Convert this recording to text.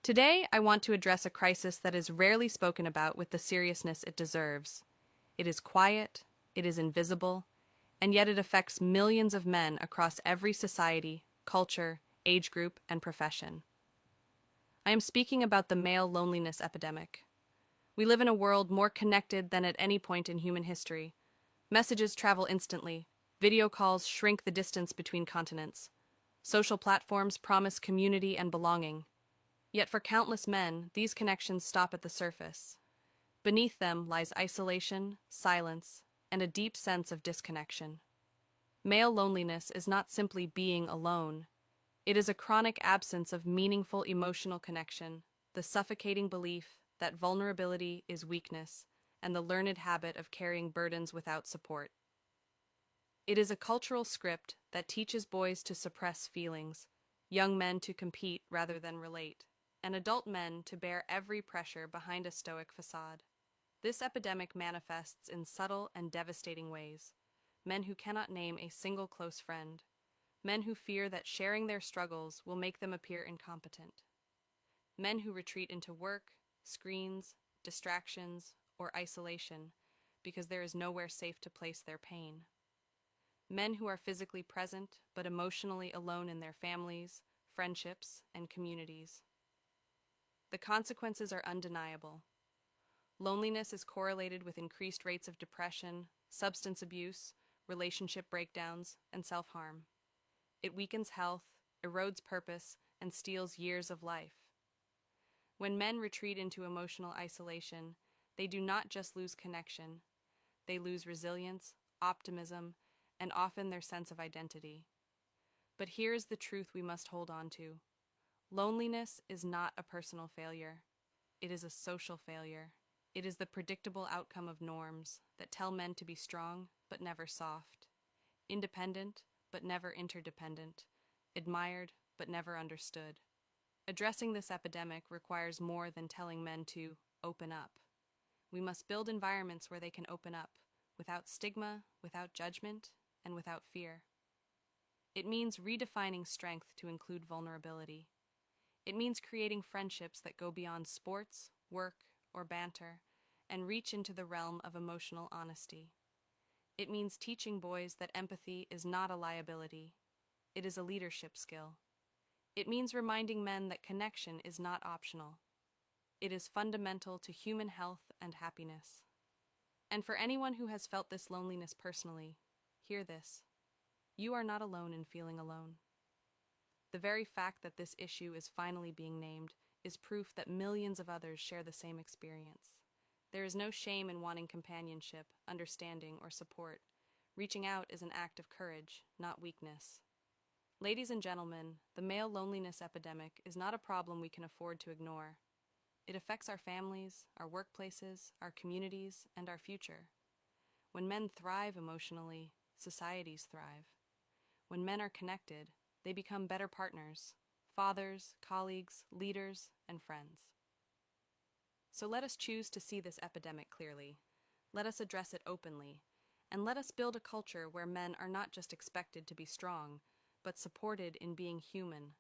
Today, I want to address a crisis that is rarely spoken about with the seriousness it deserves. It is quiet, it is invisible, and yet it affects millions of men across every society, culture, age group, and profession. I am speaking about the male loneliness epidemic. We live in a world more connected than at any point in human history. Messages travel instantly, video calls shrink the distance between continents. Social platforms promise community and belonging. Yet for countless men, these connections stop at the surface. Beneath them lies isolation, silence, and a deep sense of disconnection. Male loneliness is not simply being alone. It is a chronic absence of meaningful emotional connection, the suffocating belief that vulnerability is weakness, and the learned habit of carrying burdens without support. It is a cultural script that teaches boys to suppress feelings, young men to compete rather than relate, and adult men to bear every pressure behind a stoic facade. This epidemic manifests in subtle and devastating ways. Men who cannot name a single close friend. Men who fear that sharing their struggles will make them appear incompetent. Men who retreat into work, screens, distractions, or isolation because there is nowhere safe to place their pain. Men who are physically present but emotionally alone in their families, friendships, and communities. The consequences are undeniable. Loneliness is correlated with increased rates of depression, substance abuse, relationship breakdowns, and self-harm. It weakens health, erodes purpose, and steals years of life. When men retreat into emotional isolation, they do not just lose connection, they lose resilience, optimism, and often their sense of identity. But here's the truth we must hold on to. Loneliness is not a personal failure. It is a social failure. It is the predictable outcome of norms that tell men to be strong but never soft, independent but never interdependent, admired but never understood. Addressing this epidemic requires more than telling men to open up. We must build environments where they can open up, without stigma, without judgment, and without fear. It means redefining strength to include vulnerability. It means creating friendships that go beyond sports, work, or banter, and reach into the realm of emotional honesty. It means teaching boys that empathy is not a liability. It is a leadership skill. It means reminding men that connection is not optional. It is fundamental to human health and happiness. And for anyone who has felt this loneliness personally, hear this. You are not alone in feeling alone. The very fact that this issue is finally being named is proof that millions of others share the same experience. There is no shame in wanting companionship, understanding, or support. Reaching out is an act of courage, not weakness. Ladies and gentlemen, the male loneliness epidemic is not a problem we can afford to ignore. It affects our families, our workplaces, our communities, and our future. When men thrive emotionally, societies thrive. When men are connected, they become better partners, fathers, colleagues, leaders, and friends. So let us choose to see this epidemic clearly. Let us address it openly. And let us build a culture where men are not just expected to be strong, but supported in being human,